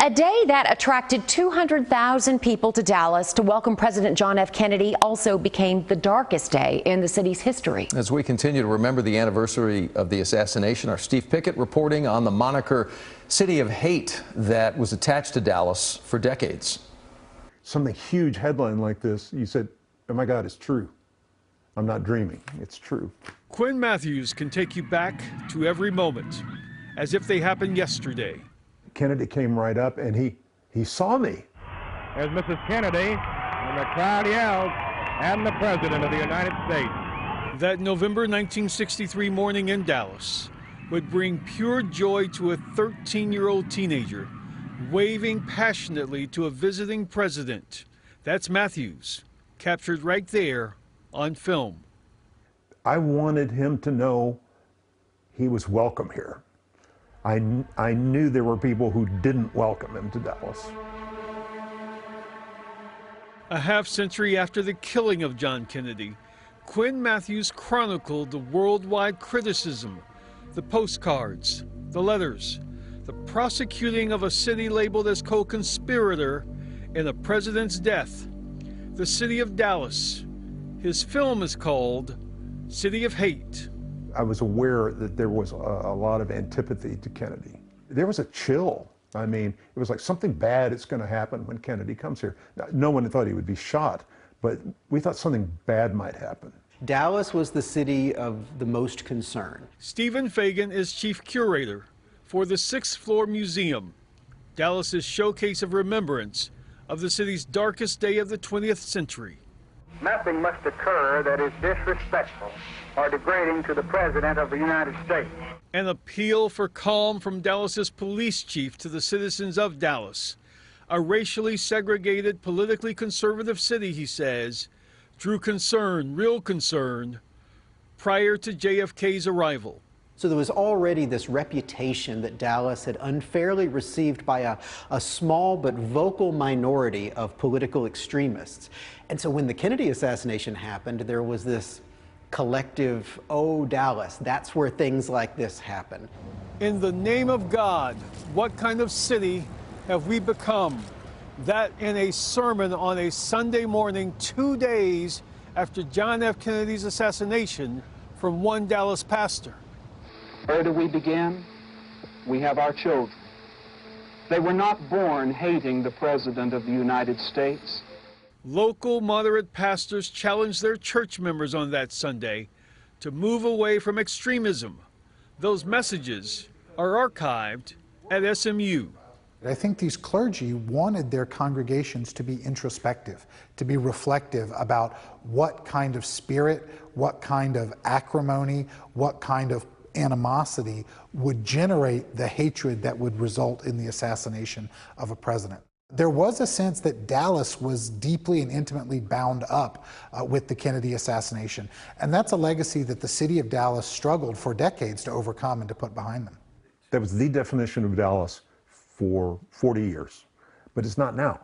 A day that attracted 200,000 people to Dallas to welcome President John F. Kennedy also became the darkest day in the city's history. As we continue to remember the anniversary of the assassination, our Steve Pickett reporting on the moniker City of Hate that was attached to Dallas for decades. Something huge headline like this, you said, oh my God, it's true. I'm not dreaming, it's true. Quinn Matthews can take you back to every moment as if they happened yesterday. Kennedy came right up and he saw me. There's Mrs. Kennedy, and the crowd yells, "And the President of the United States." That November 1963 morning in Dallas would bring pure joy to a 13-year-old teenager waving passionately to a visiting president. That's Matthews, captured right there on film. I wanted him to know he was welcome here. I knew there were people who didn't welcome him to Dallas. A half-century after the killing of John Kennedy, Quinn Matthews chronicled the worldwide criticism, the postcards, the letters, the prosecuting of a city labeled as co-conspirator in a president's death, the city of Dallas. His film is called City of Hate. I was aware that there was a lot of antipathy to Kennedy. There was a chill. I mean, it was like something bad is going to happen when Kennedy comes here. Now, no one thought he would be shot, but we thought something bad might happen. Dallas was the city of the most concern. Stephen Fagan is chief curator for the 6th Floor Museum, Dallas's showcase of remembrance of the city's darkest day of the 20th century. Nothing must occur that is disrespectful or degrading to the President of the United States. An appeal for calm from Dallas's police chief to the citizens of Dallas. A racially segregated, politically conservative city, he says, drew concern, real concern, prior to JFK's arrival. So there was already this reputation that Dallas had unfairly received by a small but vocal minority of political extremists. And so when the Kennedy assassination happened, there was this collective, oh, Dallas, that's where things like this happen. In the name of God, what kind of city have we become? That in a sermon on a Sunday morning, 2 days after John F. Kennedy's assassination from one Dallas pastor. Where do we begin? We have our children. They were not born hating the President of the United States. Local moderate pastors challenged their church members on that Sunday to move away from extremism. Those messages are archived at SMU. I think these clergy wanted their congregations to be introspective, to be reflective about what kind of spirit, what kind of acrimony, what kind of animosity would generate the hatred that would result in the assassination of a president. There was a sense that Dallas was deeply and intimately bound up with the Kennedy assassination, and that's a legacy that the city of Dallas struggled for decades to overcome and to put behind them. That was the definition of Dallas for 40 years, but it's not now.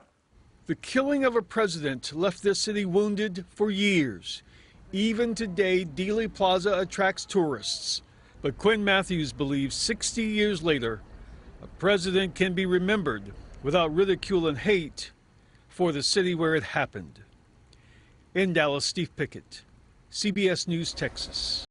The killing of a president left this city wounded for years. Even today, Dealey Plaza attracts tourists. But Quinn Matthews believes 60 years later, a president can be remembered without ridicule and hate for the city where it happened. In Dallas, Steve Pickett, CBS News Texas.